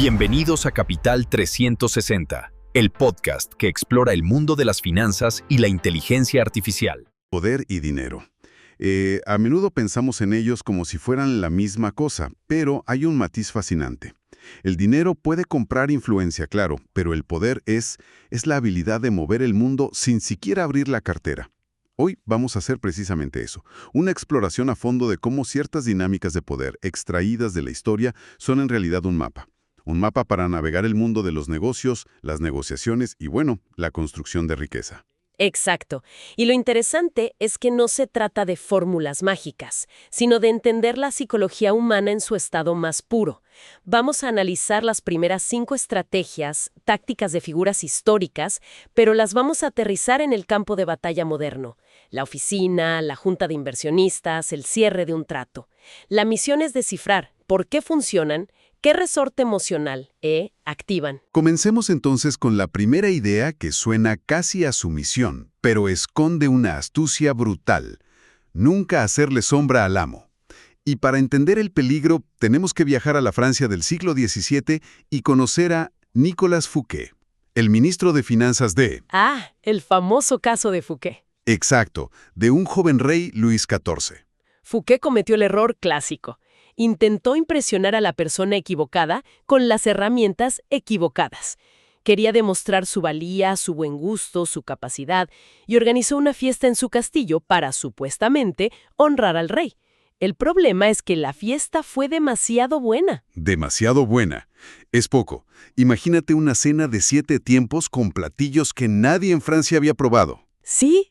Bienvenidos a Capital 360, el podcast que explora el mundo de las finanzas y la inteligencia artificial. Poder y dinero. A menudo pensamos en ellos como si fueran la misma cosa, pero hay un matiz fascinante. El dinero puede comprar influencia, claro, pero el poder es la habilidad de mover el mundo sin siquiera abrir la cartera. Hoy vamos a hacer precisamente eso, una exploración a fondo de cómo ciertas dinámicas de poder extraídas de la historia son en realidad un mapa. Un mapa para navegar el mundo de los negocios, las negociaciones y, bueno, la construcción de riqueza. Exacto. Y lo interesante es que no se trata de fórmulas mágicas, sino de entender la psicología humana en su estado más puro. Vamos a analizar las primeras 5 estrategias, tácticas de figuras históricas, pero las vamos a aterrizar en el campo de batalla moderno. La oficina, la junta de inversionistas, el cierre de un trato. La misión es descifrar por qué funcionan, qué resorte emocional activan. Comencemos entonces con la primera idea que suena casi a sumisión, pero esconde una astucia brutal. Nunca hacerle sombra al amo. Y para entender el peligro, tenemos que viajar a la Francia del siglo XVII y conocer a Nicolas Fouquet, el ministro de Finanzas de... El famoso caso de Fouquet. Exacto, de un joven rey Luis XIV. Fouquet cometió el error clásico. Intentó impresionar a la persona equivocada con las herramientas equivocadas. Quería demostrar su valía, su buen gusto, su capacidad, y organizó una fiesta en su castillo para, supuestamente, honrar al rey. El problema es que la fiesta fue demasiado buena. Demasiado buena. Es poco. Imagínate una cena de 7 tiempos con platillos que nadie en Francia había probado. Sí,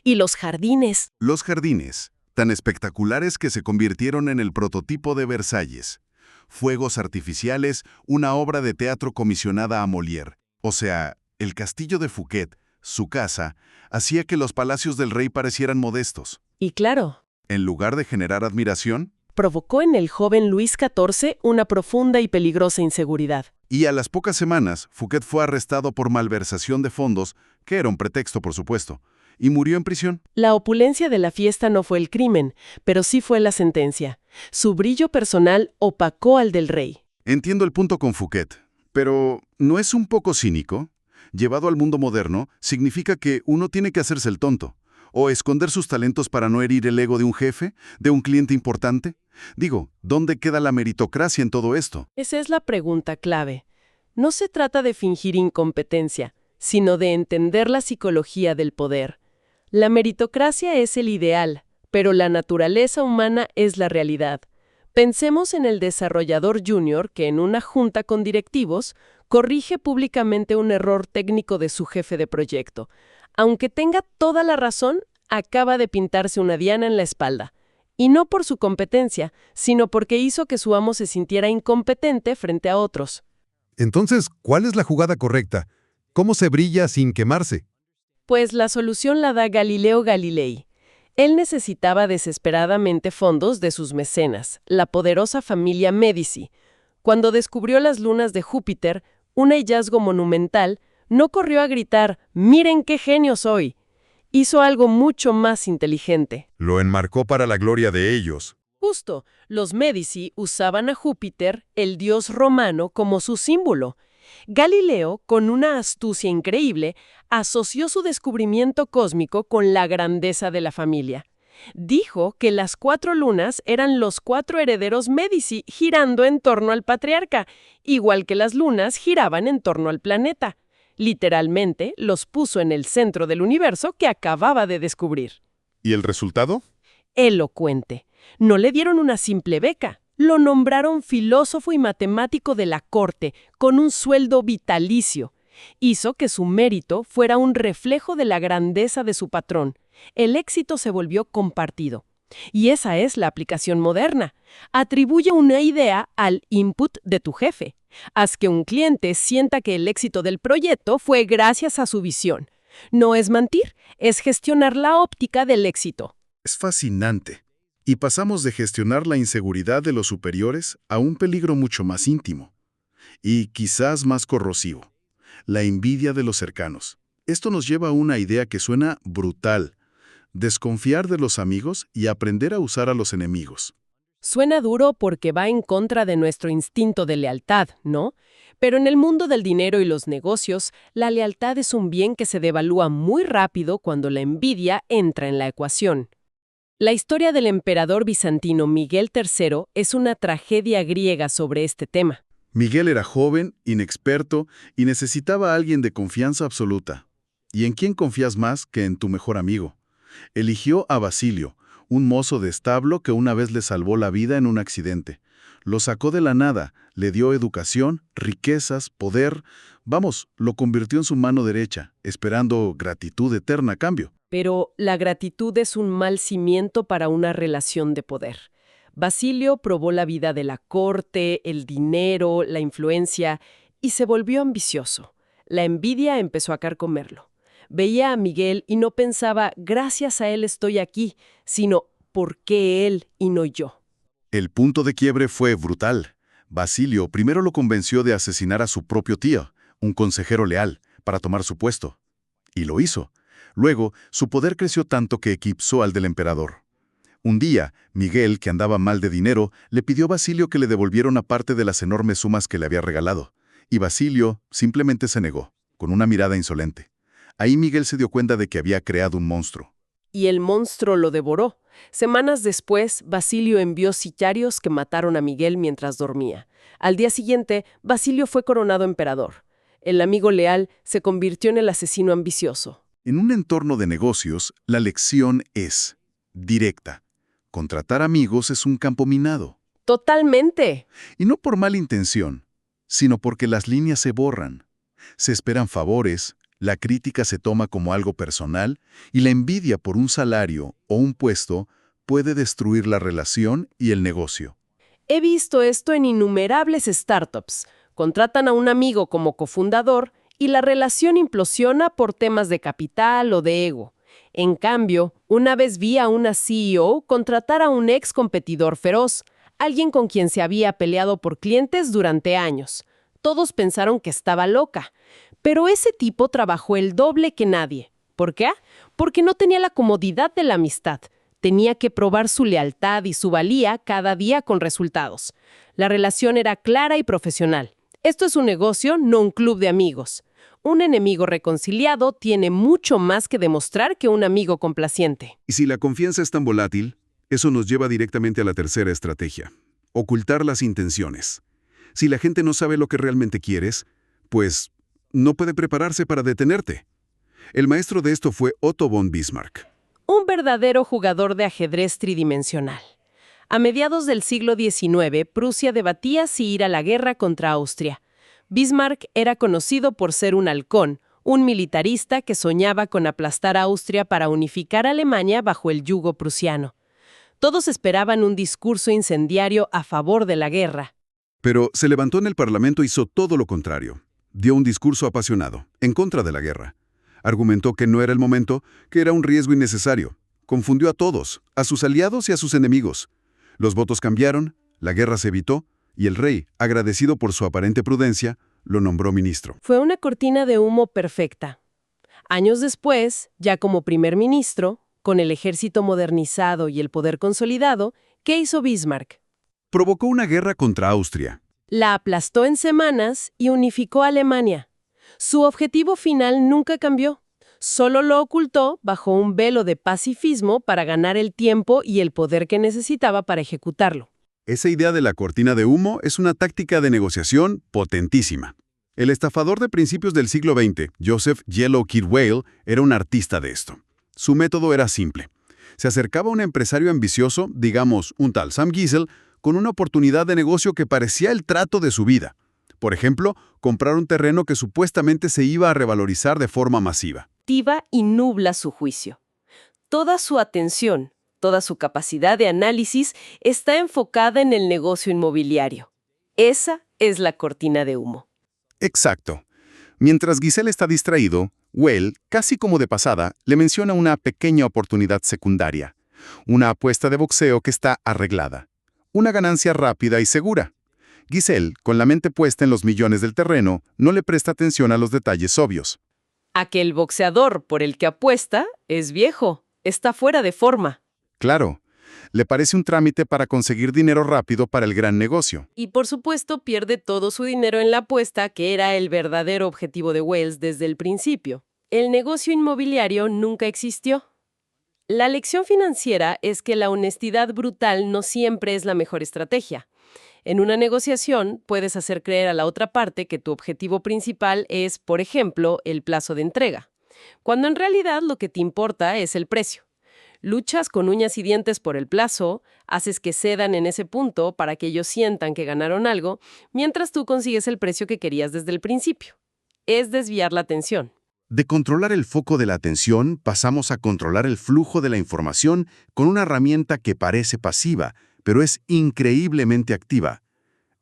y los jardines. Los jardines, tan espectaculares que se convirtieron en el prototipo de Versalles. Fuegos artificiales, una obra de teatro comisionada a Molière. O sea, el castillo de Fouquet, su casa, hacía que los palacios del rey parecieran modestos. Y claro, En lugar de generar admiración, provocó en el joven Luis XIV una profunda y peligrosa inseguridad. y a las pocas semanas, Fouquet fue arrestado por malversación de fondos, que era un pretexto, por supuesto, y murió en prisión. La opulencia de la fiesta no fue el crimen, pero sí fue la sentencia. Su brillo personal opacó al del rey. Entiendo el punto con Fouquet, pero ¿no es un poco cínico? Llevado al mundo moderno, significa que uno tiene que hacerse el tonto, o esconder sus talentos para no herir el ego de un jefe, de un cliente importante. Digo, ¿dónde queda la meritocracia en todo esto? Esa es la pregunta clave. No se trata de fingir incompetencia, sino de entender la psicología del poder. La meritocracia es el ideal, pero la naturaleza humana es la realidad. Pensemos en el desarrollador junior que en una junta con directivos corrige públicamente un error técnico de su jefe de proyecto. Aunque tenga toda la razón, acaba de pintarse una diana en la espalda. Y no por su competencia, sino porque hizo que su amo se sintiera incompetente frente a otros. Entonces, ¿cuál es la jugada correcta? ¿Cómo se brilla sin quemarse? Pues la solución la da Galileo Galilei. Él necesitaba desesperadamente fondos de sus mecenas, la poderosa familia Médici. Cuando descubrió las lunas de Júpiter, un hallazgo monumental, no corrió a gritar «¡Miren qué genio soy!». Hizo algo mucho más inteligente. Lo enmarcó para la gloria de ellos. Justo, los Médici usaban a Júpiter, el dios romano, como su símbolo. Galileo, con una astucia increíble, asoció su descubrimiento cósmico con la grandeza de la familia. Dijo que las 4 lunas eran los 4 herederos Médici girando en torno al patriarca, igual que las lunas giraban en torno al planeta. Literalmente, los puso en el centro del universo que acababa de descubrir. ¿Y el resultado? Elocuente. No le dieron una simple beca. Lo nombraron filósofo y matemático de la corte, con un sueldo vitalicio. Hizo que su mérito fuera un reflejo de la grandeza de su patrón. El éxito se volvió compartido. Y esa es la aplicación moderna. Atribuye una idea al input de tu jefe. Haz que un cliente sienta que el éxito del proyecto fue gracias a su visión. No es mentir, es gestionar la óptica del éxito. Es fascinante. Y pasamos de gestionar la inseguridad de los superiores a un peligro mucho más íntimo. Y quizás más corrosivo. La envidia de los cercanos. Esto nos lleva a una idea que suena brutal. Desconfiar de los amigos y aprender a usar a los enemigos. Suena duro porque va en contra de nuestro instinto de lealtad, ¿no? Pero en el mundo del dinero y los negocios, la lealtad es un bien que se devalúa muy rápido cuando la envidia entra en la ecuación. La historia del emperador bizantino Miguel III es una tragedia griega sobre este tema. Miguel era joven, inexperto y necesitaba a alguien de confianza absoluta. ¿Y en quién confías más que en tu mejor amigo? Eligió a Basilio, un mozo de establo que una vez le salvó la vida en un accidente. Lo sacó de la nada, le dio educación, riquezas, poder. Vamos, lo convirtió en su mano derecha, esperando gratitud eterna a cambio. Pero la gratitud es un mal cimiento para una relación de poder. Basilio probó la vida de la corte, el dinero, la influencia, y se volvió ambicioso. La envidia empezó a carcomerlo. Veía a Miguel y no pensaba, gracias a él estoy aquí, sino, ¿por qué él y no yo? El punto de quiebre fue brutal. Basilio primero lo convenció de asesinar a su propio tío, un consejero leal, para tomar su puesto. Y lo hizo. Luego, su poder creció tanto que eclipsó al del emperador. Un día, Miguel, que andaba mal de dinero, le pidió a Basilio que le devolviera una parte de las enormes sumas que le había regalado. Y Basilio simplemente se negó, con una mirada insolente. Ahí Miguel se dio cuenta de que había creado un monstruo. Y el monstruo lo devoró. Semanas después, Basilio envió sicarios que mataron a Miguel mientras dormía. Al día siguiente, Basilio fue coronado emperador. El amigo leal se convirtió en el asesino ambicioso. En un entorno de negocios, la lección es directa. Contratar amigos es un campo minado. ¡Totalmente! Y no por mala intención, sino porque las líneas se borran. Se esperan favores, la crítica se toma como algo personal y la envidia por un salario o un puesto puede destruir la relación y el negocio. He visto esto en innumerables startups. Contratan a un amigo como cofundador y la relación implosiona por temas de capital o de ego. En cambio, una vez vi a una CEO contratar a un ex competidor feroz, alguien con quien se había peleado por clientes durante años. Todos pensaron que estaba loca, pero ese tipo trabajó el doble que nadie. ¿Por qué? Porque no tenía la comodidad de la amistad. Tenía que probar su lealtad y su valía cada día con resultados. La relación era clara y profesional. Esto es un negocio, no un club de amigos. Un enemigo reconciliado tiene mucho más que demostrar que un amigo complaciente. Y si la confianza es tan volátil, eso nos lleva directamente a la tercera estrategia: ocultar las intenciones. Si la gente no sabe lo que realmente quieres, pues no puede prepararse para detenerte. El maestro de esto fue Otto von Bismarck. Un verdadero jugador de ajedrez tridimensional. A mediados del siglo XIX, Prusia debatía si ir a la guerra contra Austria. Bismarck era conocido por ser un halcón, un militarista que soñaba con aplastar a Austria para unificar a Alemania bajo el yugo prusiano. Todos esperaban un discurso incendiario a favor de la guerra. Pero se levantó en el Parlamento e hizo todo lo contrario. Dio un discurso apasionado, en contra de la guerra. Argumentó que no era el momento, que era un riesgo innecesario. Confundió a todos, a sus aliados y a sus enemigos. Los votos cambiaron, la guerra se evitó, y el rey, agradecido por su aparente prudencia, lo nombró ministro. Fue una cortina de humo perfecta. Años después, ya como primer ministro, con el ejército modernizado y el poder consolidado, ¿qué hizo Bismarck? Provocó una guerra contra Austria. La aplastó en semanas y unificó a Alemania. Su objetivo final nunca cambió. Solo lo ocultó bajo un velo de pacifismo para ganar el tiempo y el poder que necesitaba para ejecutarlo. Esa idea de la cortina de humo es una táctica de negociación potentísima. El estafador de principios del siglo XX, Joseph Yellow Kid Whale, era un artista de esto. Su método era simple. Se acercaba a un empresario ambicioso, digamos un tal Sam Giesel, con una oportunidad de negocio que parecía el trato de su vida. Por ejemplo, comprar un terreno que supuestamente se iba a revalorizar de forma masiva. Y nubla su juicio. Toda su atención, toda su capacidad de análisis está enfocada en el negocio inmobiliario. Esa es la cortina de humo. Exacto. Mientras Giesel está distraído, Whale, casi como de pasada, le menciona una pequeña oportunidad secundaria. Una apuesta de boxeo que está arreglada. Una ganancia rápida y segura. Giesel, con la mente puesta en los millones del terreno, no le presta atención a los detalles obvios. Aquel boxeador por el que apuesta es viejo, está fuera de forma. Claro, Le parece un trámite para conseguir dinero rápido para el gran negocio. Y por supuesto pierde todo su dinero en la apuesta, que era el verdadero objetivo de Wells desde el principio. El negocio inmobiliario nunca existió. La lección financiera es que la honestidad brutal no siempre es la mejor estrategia. En una negociación puedes hacer creer a la otra parte que tu objetivo principal es, por ejemplo, el plazo de entrega, cuando en realidad lo que te importa es el precio. Luchas con uñas y dientes por el plazo, haces que cedan en ese punto para que ellos sientan que ganaron algo, mientras tú consigues el precio que querías desde el principio. Es desviar la atención. De controlar el foco de la atención, pasamos a controlar el flujo de la información con una herramienta que parece pasiva, pero es increíblemente activa: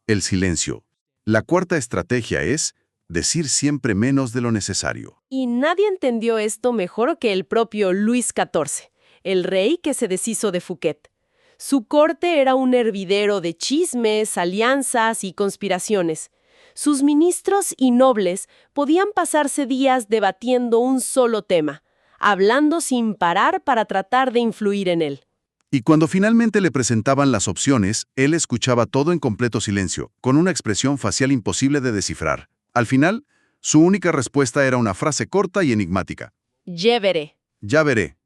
el silencio. La cuarta estrategia es decir siempre menos de lo necesario. Y nadie entendió esto mejor que el propio Luis XIV, el rey que se deshizo de Fouquet. Su corte era un hervidero de chismes, alianzas y conspiraciones. Sus ministros y nobles podían pasarse días debatiendo un solo tema, hablando sin parar para tratar de influir en él. Y cuando finalmente le presentaban las opciones, él escuchaba todo en completo silencio, con una expresión facial imposible de descifrar. Al final, su única respuesta era una frase corta y enigmática: Ya veré. ya veré.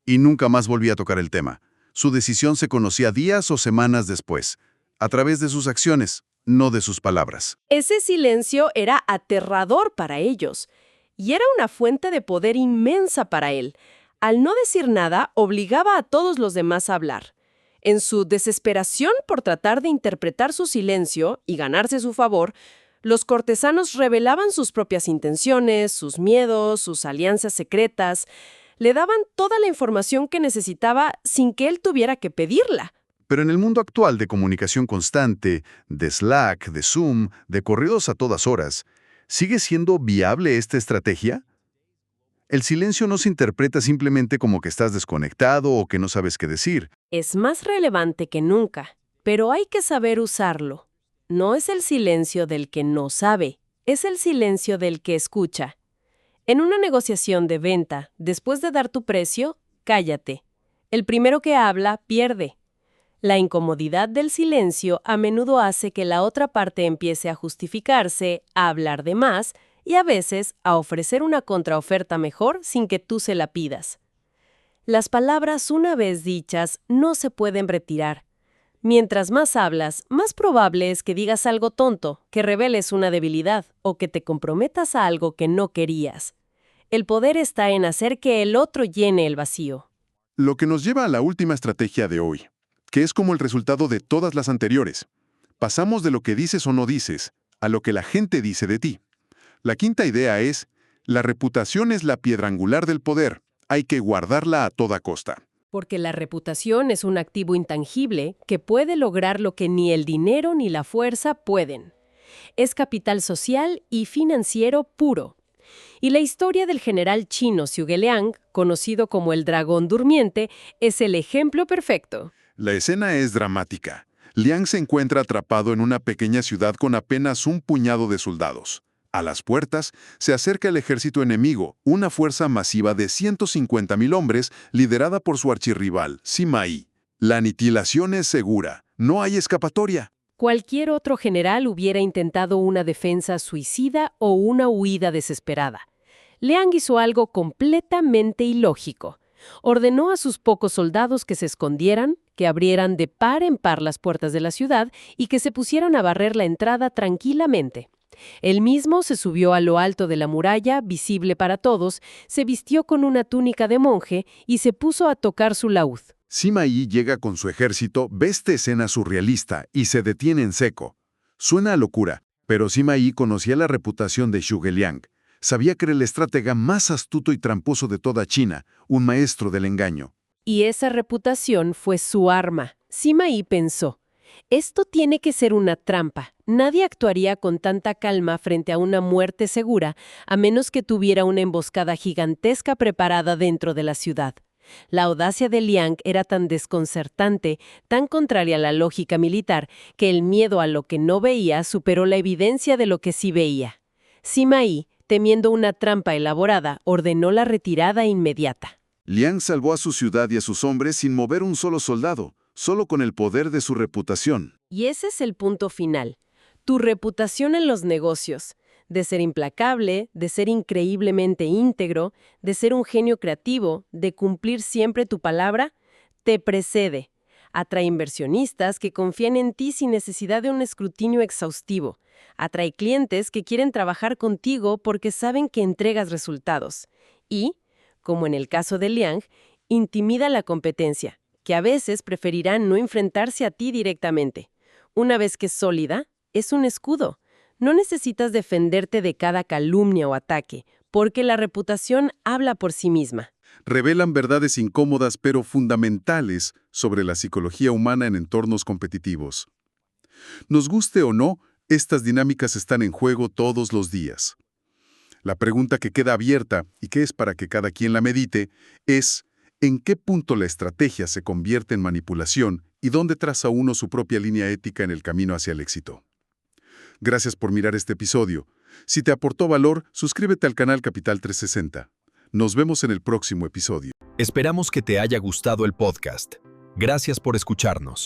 Y nunca más volvía a tocar el tema. Su decisión se conocía días o semanas después, a través de sus acciones, no de sus palabras. Ese silencio era aterrador para ellos, y era una fuente de poder inmensa para él. Al no decir nada, obligaba a todos los demás a hablar. En su desesperación por tratar de interpretar su silencio y ganarse su favor, los cortesanos revelaban sus propias intenciones, sus miedos, sus alianzas secretas. Le daban toda la información que necesitaba sin que él tuviera que pedirla. Pero en el mundo actual de comunicación constante, de Slack, de Zoom, de correos a todas horas, ¿sigue siendo viable esta estrategia? El silencio no se interpreta simplemente como que estás desconectado o que no sabes qué decir. Es más relevante que nunca, pero hay que saber usarlo. No es el silencio del que no sabe, es el silencio del que escucha. En una negociación de venta, después de dar tu precio, cállate. El primero que habla, pierde. La incomodidad del silencio a menudo hace que la otra parte empiece a justificarse, a hablar de más y a veces a ofrecer una contraoferta mejor sin que tú se la pidas. Las palabras, una vez dichas, no se pueden retirar. Mientras más hablas, más probable es que digas algo tonto, que reveles una debilidad o que te comprometas a algo que no querías. El poder está en hacer que el otro llene el vacío. Lo que nos lleva a la última estrategia de hoy, que es como el resultado de todas las anteriores. Pasamos de lo que dices o no dices a lo que la gente dice de ti. La quinta idea es: la reputación es la piedra angular del poder. Hay que guardarla a toda costa. Porque la reputación es un activo intangible que puede lograr lo que ni el dinero ni la fuerza pueden. Es capital social y financiero puro. Y la historia del general chino Zhuge Liang, conocido como el dragón durmiente, es el ejemplo perfecto. La escena es dramática. Liang se encuentra atrapado en una pequeña ciudad con apenas un puñado de soldados. A las puertas se acerca el ejército enemigo, una fuerza masiva de 150,000 hombres liderada por su archirrival, Sima Yi. La aniquilación es segura, no hay escapatoria. Cualquier otro general hubiera intentado una defensa suicida o una huida desesperada. Liang hizo algo completamente ilógico. Ordenó a sus pocos soldados que se escondieran, que abrieran de par en par las puertas de la ciudad y que se pusieran a barrer la entrada tranquilamente. Él mismo se subió a lo alto de la muralla, visible para todos, se vistió con una túnica de monje y se puso a tocar su laúd. Sima Yi llega con su ejército, ve esta escena surrealista y se detiene en seco. Suena a locura, pero Sima Yi conocía la reputación de Zhuge Liang. Sabía que era el estratega más astuto y tramposo de toda China, un maestro del engaño. Y esa reputación fue su arma. Sima Yi pensó: esto tiene que ser una trampa. Nadie actuaría con tanta calma frente a una muerte segura, a menos que tuviera una emboscada gigantesca preparada dentro de la ciudad. La audacia de Liang era tan desconcertante, tan contraria a la lógica militar, que el miedo a lo que no veía superó la evidencia de lo que sí veía. Sima Yi, temiendo una trampa elaborada, ordenó la retirada inmediata. Liang salvó a su ciudad y a sus hombres sin mover un solo soldado, solo con el poder de su reputación. Y ese es el punto final. Tu reputación en los negocios, de ser implacable, de ser increíblemente íntegro, de ser un genio creativo, de cumplir siempre tu palabra, te precede. Atrae inversionistas que confían en ti sin necesidad de un escrutinio exhaustivo. Atrae clientes que quieren trabajar contigo porque saben que entregas resultados. Y, como en el caso de Liang, intimida la competencia, que a veces preferirán no enfrentarse a ti directamente. Una vez que es sólida, es un escudo. No necesitas defenderte de cada calumnia o ataque, porque la reputación habla por sí misma. Revelan verdades incómodas pero fundamentales sobre la psicología humana en entornos competitivos. Nos guste o no, estas dinámicas están en juego todos los días. La pregunta que queda abierta, y que es para que cada quien la medite, es ¿en qué punto la estrategia se convierte en manipulación y dónde traza uno su propia línea ética en el camino hacia el éxito? Gracias por mirar este episodio. Si te aportó valor, suscríbete al canal Capital 360. Nos vemos en el próximo episodio. Esperamos que te haya gustado el podcast. Gracias por escucharnos.